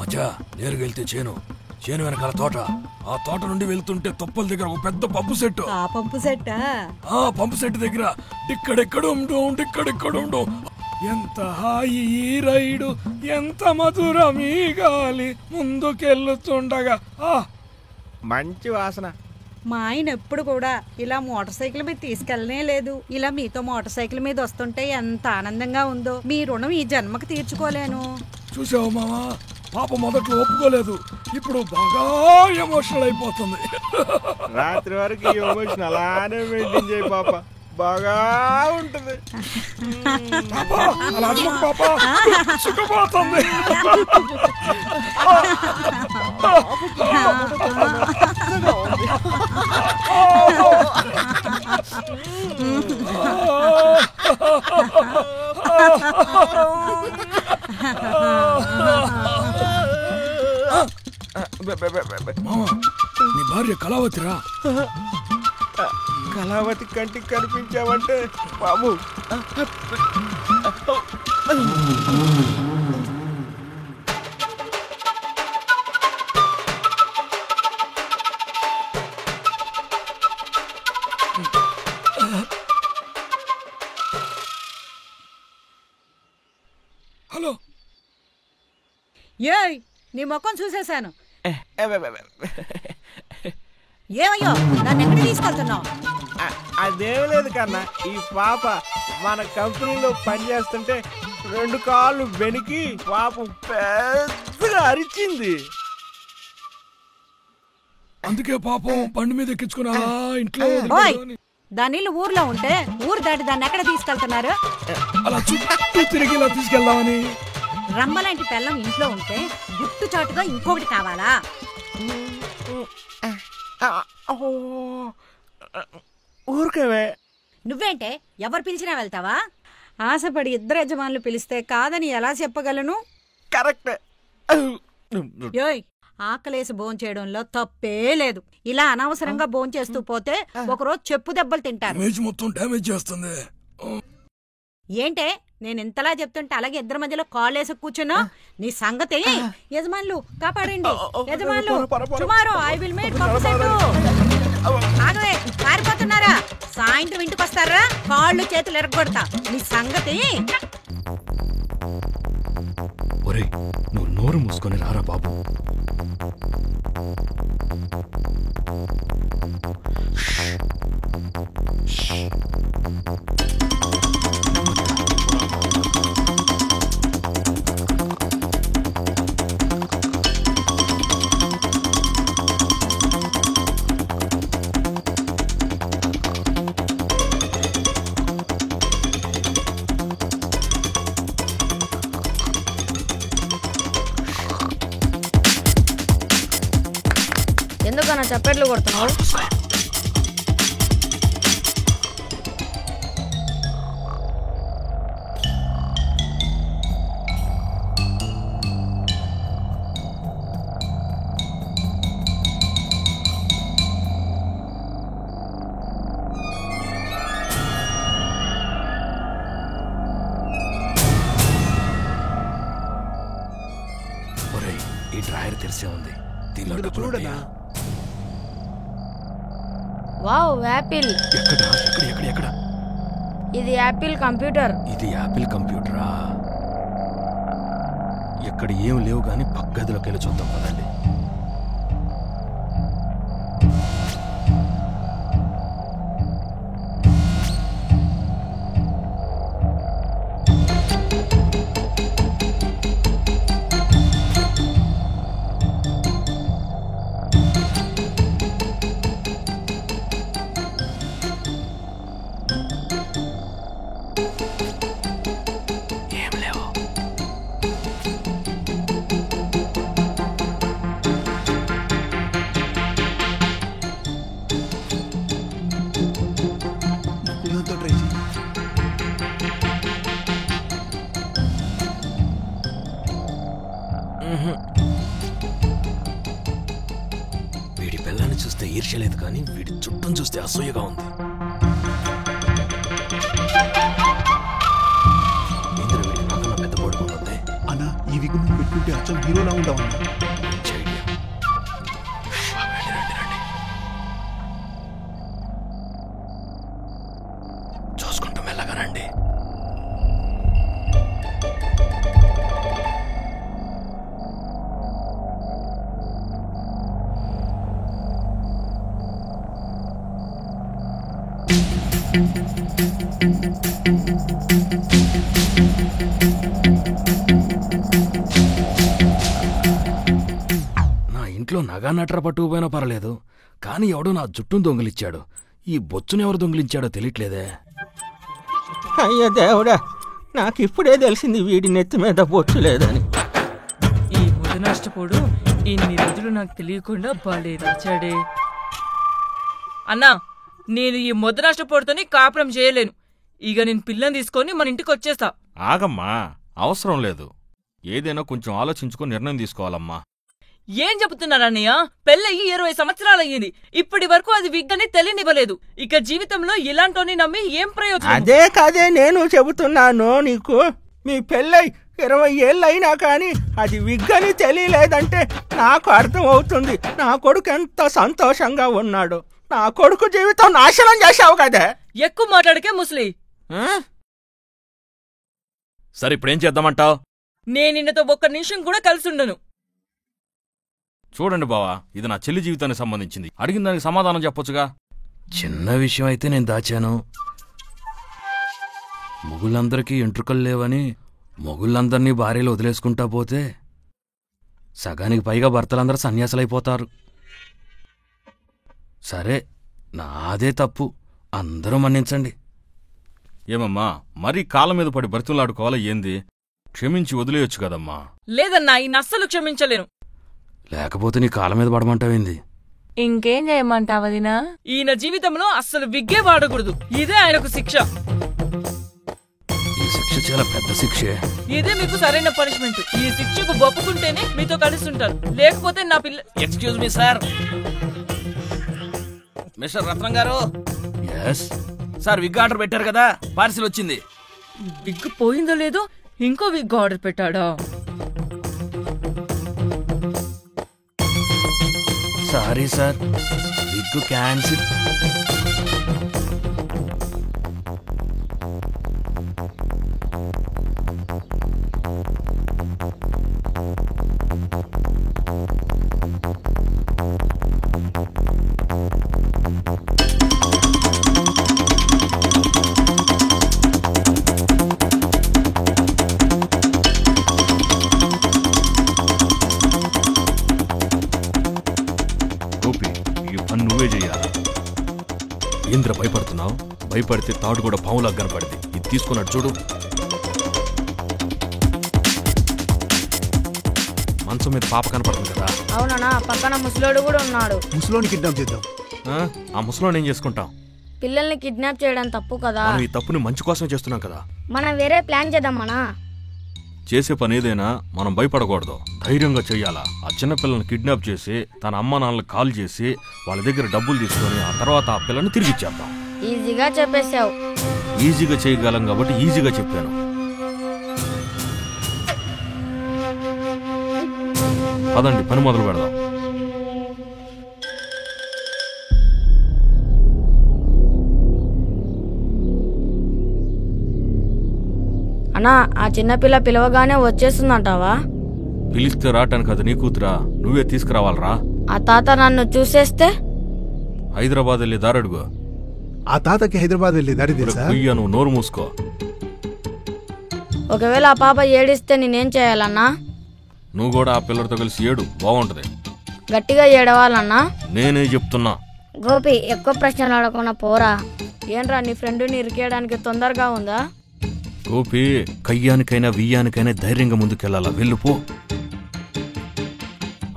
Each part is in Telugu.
మచ్చా నేరుగా వెళ్తే చేను వెనకాల తోట. ఆ తోట నుండి వెళ్తుంటే తొప్పల దగ్గర ఒక పెద్ద పంపు సెట్. ఆ పంపు సెట్టా? ఆ పంపు సెట్ దగ్గర డిక్కడెక్కడుండు. ఎంత హాయి ఈ రైడు, ఎంత మధురం ఈ గాలి, ముందుకెళ్ళుతుండగా మంచి వాసన. మా ఆయన ఎప్పుడు కూడా ఇలా మోటార్ సైకిల్ మీద తీసుకెళ్ళనే లేదు. ఇలా మీతో మోటార్ సైకిల్ మీద వస్తుంటే ఎంత ఆనందంగా ఉందో. మీ రుణం ఈ జన్మకు తీర్చుకోలేను. చూసావు మామా, పాప మొదట్లో ఒప్పుకోలేదు, ఇప్పుడు బాగా ఎమోషనల్ అయిపోతుంది. రాత్రి వరకు ఈ ఎమోషన్ అలానే మెయింటైన్ చేయి పాప, బాగా ఉంటుంది. అలా పాప సుఖపోతుంది. నీ భార్య కళావతిరా? కళావతి కంటికి కనిపించావంటే బాబు. హలో. ఏయ్, నీ ముఖం చూసేశాను. ఏమయ్యో, నన్ను ఎక్కడ తీసుకెళ్తున్నావు? అదేం లేదు కన్నా, ఈ పాప మన కంపెనీలో పనిచేస్తుంటే 2 కాళ్ళు బెనికి పాపం పెద్దగా అరిచింది. అందుకే పాపం బండి మీద ఎక్కించుకున్నా ఇంట్లో. దాని ఇల్లు ఊర్లో ఉంటే ఊరు దాటి దాన్ని ఎక్కడ తీసుకెళ్తున్నారు? అలా చుట్టూ తిరిగి ఇలా తీసుకెళ్దామని. రమ్మలాంటి పెళ్ళం ఇంట్లో ఉంటే గుట్టు చాటుగా ఇంకొకటి కావాలా? ఊరుకవే. నువ్వేంటే ఎవరు పిలిచినా వెళ్తావా? ఆశపడి ఇద్దరు యజమానులు పిలిస్తే కాదని ఎలా చెప్పగలను? కరెక్ట్. యోయ్, ఆకలేసి భోంచేయడంలో తప్పే లేదు. ఇలా అనవసరంగా భోంచేస్తూ పోతే ఒకరోజు చెప్పు దెబ్బలు తింటారు. మొత్తం డ్యామేజ్ చేస్తుంది. ఏంటే నేను ఇంతలా చెప్తుంటే అలాగే ఇద్దరి మధ్యలో కాళ్ళేసి కూర్చున్నా? నీ సంగతి యజమానులు కాపాడండి. యజమానులు, tomorrow I will make pump set. ఆగవే, పారిపోతున్నారా? సాయంత్రం ఇంటికి వస్తారా? కాళ్ళు చేతులు ఎరగొడతా నీ సంగతి. ఒరే, నువ్వు నోరు మూసుకొని రారా బాబు. ఎందుకన్నా చప్పట్లు కొడుతున్నావు? ఒరే, ఈ డ్రాయర్ తెరిసే ఉంది, దీనిలో చూడనా? Wow, Apple. ఎక్కడ? ఇది యాపిల్ కంప్యూటర్. ఇది యాపిల్ కంప్యూటరా? ఎక్కడ ఏం లేవు గాని పక్క గదిలోకి వెళ్ళి చూద్దాం పదండి. వీడి పిల్లని చూస్తే ఈర్ష్యలేదు కానీ వీడి చుట్టం చూస్తే అసూయగా ఉంది. అన్నా ఈ వీక్ చూస్తుంటే అచ్చం హీరోలా ఉంటావు. చూసుకుంటూ మెల్లగానండి. నా ఇంట్లో నగా నట్ర పట్టుకుపోయినా పర్లేదు, కానీ ఎవడో నా జుట్టును దొంగిలిచ్చాడు. ఈ బొచ్చును ఎవరు దొంగిలించాడో తెలియట్లేదే. అయ్యో దేవుడా, నాకిప్పుడే తెలిసింది వీడి నెత్తి మీద బొచ్చు లేదని. ఈ ముదనష్టపోడు ఇన్ని రోజులు నాకు తెలియకుండా బాలే దాచాడే. అన్నా, నేను ఈ ముదనష్టపోడుతోని కాపురం చేయలేను. ఇక నేను పిల్లని తీసుకొని మన ఇంటికి వచ్చేస్తా. ఆగమ్మా, అవసరం లేదు. ఏదైనా కొంచెం ఆలోచించుకొని నిర్ణయం తీసుకోవాలమ్మా. ఏం చెబుతున్నారన్నయ్య? పెళ్ళయ్యి 20 సంవత్సరాలయ్యింది. ఇప్పటి వరకు అది విగ్గని తెలియనివ్వలేదు. ఇక జీవితంలో ఇలాంటోని నమ్మి ఏం ప్రయోజనం? అదే కాదే నేను చెబుతున్నాను నీకు. మీ పెళ్ళై 20 ఏళ్ళైనా కానీ అది విగ్గని తెలియలేదంటే నాకు అర్థం అవుతుంది నా కొడుకు ఎంత సంతోషంగా ఉన్నాడు. నా కొడుకు జీవితం నాశనం చేశావు కదా. ఎక్కువ మాట్లాడకే ముసలి. సరే, ఇప్పుడేం చేద్దామంటావు? నేనిన్నతో ఒక్క నిమిషం కూడా కలిసుండను. చూడండి బావా, ఇది నా చెల్లి జీవితానికి సంబంధించింది. అడిగిన దానికి సమాధానం చెప్పొచ్చుగా. చిన్న విషయం అయితే నేను దాచాను. మొగుళ్ళందరికీ ఎంట్రుకలు లేవని మొగుళ్ళందరినీ భార్యలు వదిలేసుకుంటా పోతే సగానికి పైగా భర్తలందరూ సన్యాసులైపోతారు. సరే, నాదే తప్పు, అందరూ మన్నించండి. ఏమమ్మా, మరీ కాళ్ళ మీద పడి బ్రతులాడుకోవాలా ఏంది? క్షమించి వదిలేయొచ్చు కదమ్మా. లేదన్నా, ఈ నస్సలు క్షమించలేను. లేకపోతే నీ కాళ్ళ మీద పడమంటావేంది? ఇంకేం చేయమంటావదినా? ఈయన జీవితంలో అస్సలు విగ్గే వాడకూడదు. ఇదే ఆయనకు శిక్ష. ఈ శిక్ష చాలా పెద్ద శిక్షే. ఇదే మీకు సరైన పనిష్మెంట్. ఈ శిక్షకు ఒప్పుకుంటేనే మీతో కలిసి ఉంటాను, లేకపోతే నా పిల్ల. Excuse me sir. Mister Ratnam గారు. ఎస్ సార్, విగ్ ఆర్డర్ పెట్టారు కదా, పార్సిల్ వచ్చింది. విగ్ పోయిందో లేదో ఇంకో విగ్ ఆర్డర్ పెట్టాడా? Sorry sir, wig cancel. నువ్వే చెయ్యాలా? ఏంద్ర భయపడుతున్నావు? భయపడితే తాడు కూడా పావులా కనపడింది. ఇది తీసుకున్నాడు చూడు. మంచం మీద పాప కనపడుతుంది కదా. అవునా, పక్కన ముసలోడు కూడా ఉన్నాడు. ముసలోని కిడ్నాప్ చేద్దాం. ఆ ముసలోని ఏం చేసుకుంటాం? పిల్లల్ని కిడ్నాప్ చేయడం తప్పు కదా. మనం ఈ తప్పుని మంచి కోసం చేస్తున్నాం కదా. మనం వేరే ప్లాన్ చేద్దాం. మనా చేసే పని ఏదైనా మనం భయపడకూడదు, ధైర్యంగా చెయ్యాలా. ఆ చిన్నపిల్లని కిడ్నాప్ చేసి తన అమ్మ నాన్నలకు కాల్ చేసి వాళ్ళ దగ్గర డబ్బులు తీసుకొని ఆ తర్వాత ఆ పిల్లని తిరిగి ఇచ్చేద్దాం. ఈజీగా చెప్పేశావు. ఈజీగా చేయగలం కాబట్టి ఈజీగా చెప్పాను. పదండి, పని మొదలు పెడదాం. అన్నా, ఆ చిన్నపిల్ల పిలవగానే వచ్చేస్తుందంటావా? పిలిస్తే రావటానికి అది నీ కూతురా, నువ్వే తీసుకురావాలరా. ఆ తాత నన్ను చూసేస్తే? హైదరాబాద్ వెళ్ళి దారడుగు. ఆ తాతకి హైదరాబాద్ వెళ్ళి దారి తెలుసా? నువ్వు నోరు మూసుకో. ఒకవేళ ఆ పాప ఏడిస్తే నేనేం చేయాలన్నా? నువ్వు కూడా ఆ పిల్లలతో కలిసి ఏడు, బాగుంటది. గట్టిగా ఏడవాలన్నా? నేనే చెప్తున్నా. గోపి, ఎక్కువ ప్రశ్నలు అడగకుండా పోరా. ఏంట్రా, నీ ఫ్రెండ్ని ఇరికేయడానికి తొందరగా ఉందా? గోపి, కయ్యానికైనా వియ్యానికైనా ధైర్యంగా ముందుకెళ్ళాలా. వెళ్ళిపో.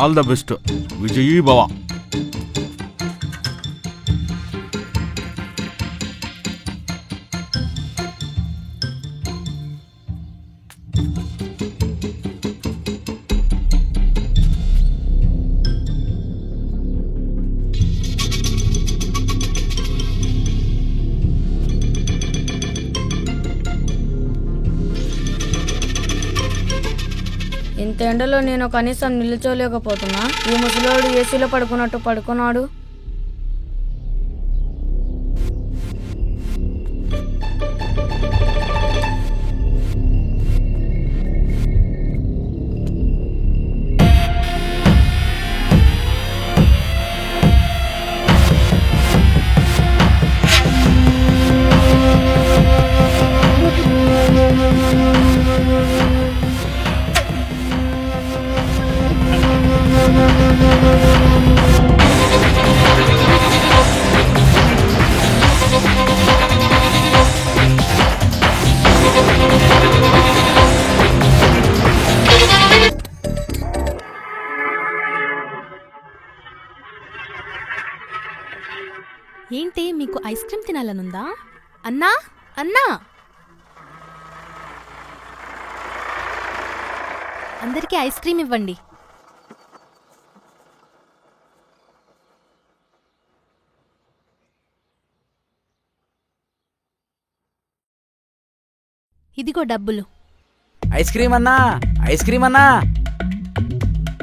All the best. విజయీ భవ. ఇంతే ఎండలో నేను కనీసం నిల్చోలేకపోతున్నా. ఈ ముసలోడు ఏసీలో పడుకున్నట్టు పడుకున్నాడు. ఏంటి మీకు ఐస్ క్రీమ్ తినాలనుందా? అన్నా అన్నా, అందరికీ ఐస్ క్రీమ్ ఇవ్వండి. ఇదిగో డబ్బులు. ఐస్ క్రీమ్ అన్నా, ఐస్ క్రీమ్ అన్నా,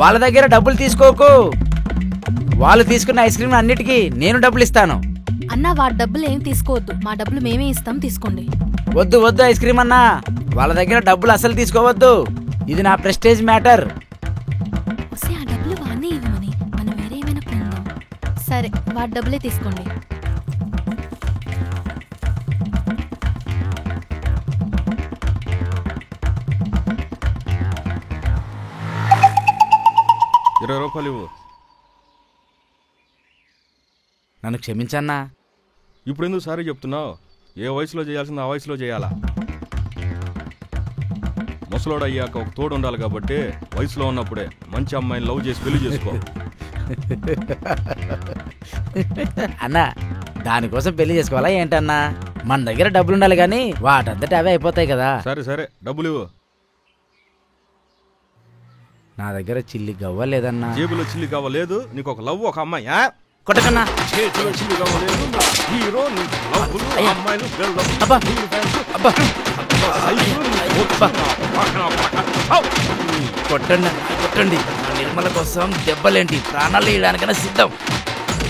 వాళ్ళ దగ్గర డబ్బులు తీసుకోకు. వాళ్ళు తీసుకున్న ఐస్ క్రీమ్ అన్నిటికీ నేను డబ్బులు ఇస్తాను. అన్నా వాడి డబ్బులు ఏం తీసుకోవద్దు, మా డబ్బులు మేమే ఇస్తాం, తీసుకోండి. వద్దు వద్దు ఐస్ క్రీమ్ అన్నా, వాళ్ళ దగ్గర డబ్బులు అసలు తీసుకోవద్దు. ఇది నా ప్రెస్టేజ్ మ్యాటర్. వస్తే ఆ డబ్బులు వాడినే ఇవ్వమని మనం వేరే ఏమైనా పొందాం. సరే వాడి డబ్బులే తీసుకోండి. ₹20 ఇవ్వు. నన్ను క్షమించన్నా. ఇప్పుడు ఎందుకు సారీ చెప్తున్నావు? ఏ వయసులో చేయాల్సిందో ఆ వయసులో చేయాలా? ముసలోడు అయ్యాక ఒక తోడు ఉండాలి కాబట్టి వయసులో ఉన్నప్పుడే మంచి అమ్మాయిని లవ్ చేసి పెళ్లి చేసుకో. అన్నా దానికోసం పెళ్లి చేసుకోవాలా ఏంటన్నా? మన దగ్గర డబ్బులు ఉండాలి కానీ వాటంతట అవే అయిపోతాయి కదా. సరే సరే డబ్బులు ఇవ్వు. నా దగ్గర చిల్లి గవ్వ లేదన్నా. జేబులో చిల్లి కావలేదు, నీకు ఒక లవ్ ఒక అమ్మాయి. కొట్టకన్నా. చేతిలో చిల్లి కావలేదు, హీరో నీ లవ్వులు, అమ్మాయిలు, బిల్డప్, అబ్బా నీ ఫ్యాన్స్, అబ్బా అయ్యో, నీ కొట్టు. కొట్టండి కొట్టండి. నా నిర్మల కోసం దెబ్బలేంటి, ప్రాణాలు వేయడానికైనా సిద్ధం.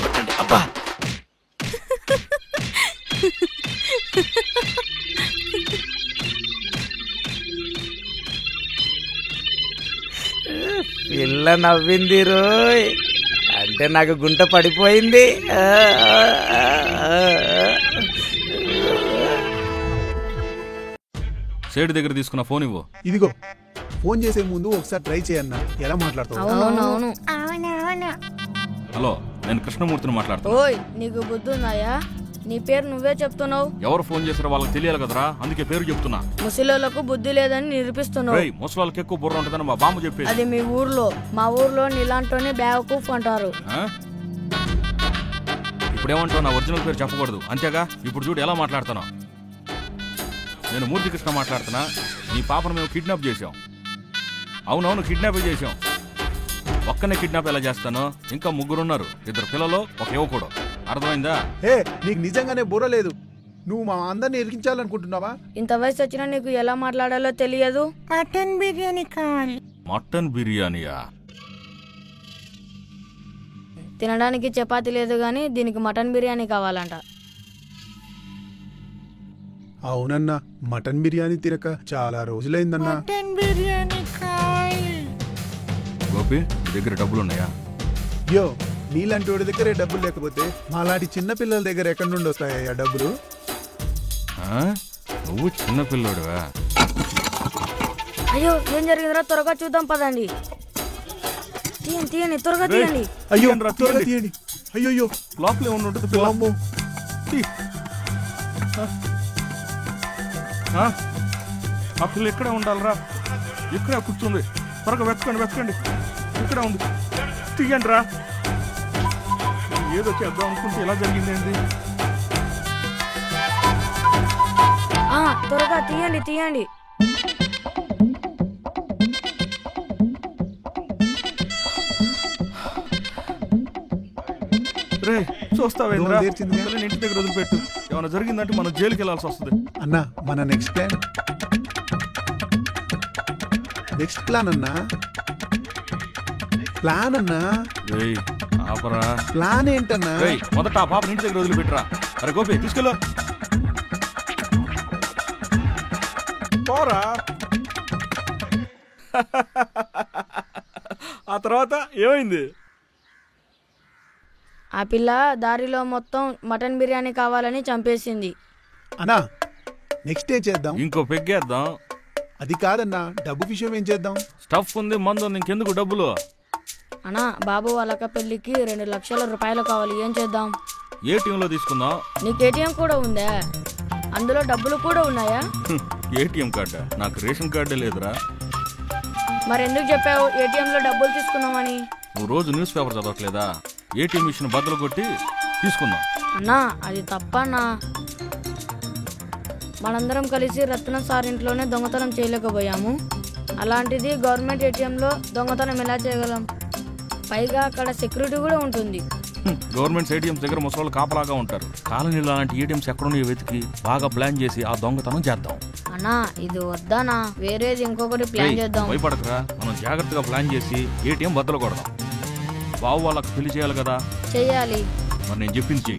కొట్టండి. అబ్బా పిల్ల నవ్వింది రోయ్, అంటే నాకు గుంట పడిపోయింది. సేటు దగ్గర తీసుకున్న ఫోన్ ఇవ్వు. ఇదిగో ఫోన్ చేసే ముందు ఒకసారి ట్రై చేయన్నా, ఎలా మాట్లాడతావు? అవునవును. హలో, నేను కృష్ణమూర్తిని మాట్లాడుతున్నా. ఓయ్ నీకు బుద్ధి ఉందాయా? నీ పేరు నువ్వే చెప్తున్నావు. ఎవరు ఫోన్ చేసారో వాళ్ళకి తెలియాలి కదరా, అందుకే పేరు చెప్తున్నా. ముసలోళ్ళకు బుద్ధి లేదని నిరూపిస్తున్నావు. రేయ్, ముసలాళ్ళకి ఎక్కువ బుర్ర ఉంటుందని మా బామ్మ చెప్పేది. అది మీ ఊర్లో, మా ఊర్లో నీలాంటోనే బేవకూఫ్ అంటారు. ఆ? ఇప్పుడేమంటావు? నా ఒరిజినల్ పేరు చెప్పకూడదు అంతేగా. ఇప్పుడు చూడు ఎలా మాట్లాడుతున్నా. నేను మూర్తి కృష్ణ మాట్లాడుతున్నా. నీ పాపను మేము కిడ్నాప్ చేసాం. అవునవును, కిడ్నాప్ చేసాం. ఒక్కనే కిడ్నాప్ ఎలా చేస్తాను? ఇంకా 3 ఉన్నారు, 2 పిల్లలు, ఒక యువకుడు. అర్థమైందా? ఏ నీకు నిజంగానే బుర్ర లేదు. నువ్వు మా అందరిని ఎరికించాలనుకుంటున్నావా? ఇంత వయసు వచ్చినా నీకు ఎలా మాట్లాడాలో తెలియదు. మటన్ బిర్యానీ కావాలి. మటన్ బిర్యానీయా? తినడానికి చపాతీ లేదు గాని దీనికి మటన్ బిర్యానీ కావాలంట. అవునన్నా, మటన్ బిర్యానీ తినక చాలా రోజులైందన్నా. మటన్ బిర్యానీ కావాలి. గోపి, నీ దగ్గర డబ్బులు ఉన్నాయా? యో, నీలాంటి వాడి దగ్గరే డబ్బులు లేకపోతే మాలాంటి చిన్న పిల్లల దగ్గర ఎక్కడి నుండి వస్తాయా డబ్బులు? నువ్వు చిన్నపిల్లోడువా? అయ్యో ఏం జరిగిందిరా, త్వరగా చూద్దాం పదండి. తీయండి తీయండి, త్వరగా తీయండి. అయ్యో త్వరగా తీయండి. అయ్యో లోపల ఏమన్నా ఉంటుంది పిల్ల? వామ్మో. ఆ పిల్ల ఇక్కడే ఉండాలిరా, ఇక్కడే కూర్చుంది. త్వరగా వెతకండి వెతకండి, ఇక్కడే ఉంది. తీయండి రా. ఏదో చేద్దాం అనుకుంటే ఇలా జరిగిందేంటి? త్వరగా తీయండి తీయండి. రే చూస్తావేంద్రా, దోమ తీర్చిందిగా. పిల్లని ఇంటి దగ్గర వదిలిపెట్టు. ఏమైనా జరిగిందంటే మనం జైలుకి వెళ్ళాల్సి వస్తుంది. అన్నా, మన నెక్స్ట్ ప్లాన్ అన్నా ప్లాన్ అన్నా. ఏయ్ ఆపరా. ప్లాన్ ఏంటన్నా? ఏయ్ మొదట ఆ పాప ఇంటి దగ్గర వదిలిపెట్టరా. అరే గోపి తీసుకెళ్ళు. పోరా. ఆ తర్వాత ఏమైంది? ఆ పిల్ల దారిలో మొత్తం మటన్ బిర్యానీ కావాలని చంపేసింది. అన్నా నెక్స్ట్ ఏం చేద్దాం? ఇంకో పెగ్గేద్దాం. అది కాదన్నా, డబ్బు విషయం ఏం చేద్దాం? స్టఫ్ ఉంది, మందు ఉంది, ఇంకెందుకు డబ్బులు? అన్నా బాబు వాళ్ళక పెళ్లికి 2 లక్షల రూపాయలు కావాలి, ఏం చేద్దాం? ఏటీఎంలో తీసుకుందాం. నీకు ఏటీఎం కూడా ఉందా? అందులో డబ్బులు కూడా ఉన్నాయా? ఏటీఎం కార్డా? నాకు రేషన్ కార్డే లేదురా. మరెందుకు చెప్పావు ఏటీఎంలో డబ్బులు తీసుకున్నామని? నువ్వు రోజు న్యూస్ పేపర్ చదవట్లేదా? ఏటీఎం మిషన్ బద్దలు కొట్టి తీసుకుందాం. అన్నా అది తప్పన్నా. మనందరం కలిసి రత్నం సార్ ఇంట్లోనే దొంగతనం చేయలేకపోయాము, అలాంటిది గవర్నమెంట్ ఏటీఎంలో దొంగతనం ఎలా చేయగలం? పైగా అక్కడ సెక్యూరిటీ కూడా ఉంటుంది. గవర్నమెంట్ ఏటీఎంస్ దగ్గర ముసలోళ్ళు కాపలాగా ఉంటారు. కాలనీలో అలాంటి ఏటీఎంస్ ఎక్కడున్నాయో వెతికి బాగా ప్లాన్ చేసి ఆ దొంగతనం చేద్దాం. అన్నా ఇది వద్దానా, వేరేది ఇంకొకటి ప్లాన్ చేద్దాం. భయపడకరా, మనం జాగ్రత్తగా ప్లాన్ చేసి ఏటీఎం బద్దలు కొడదాం. బావు వాళ్ళకి పెళ్లి చేయాలి కదా. చెయ్యాలి. మరి నేను చెప్పింది చెయ్యి.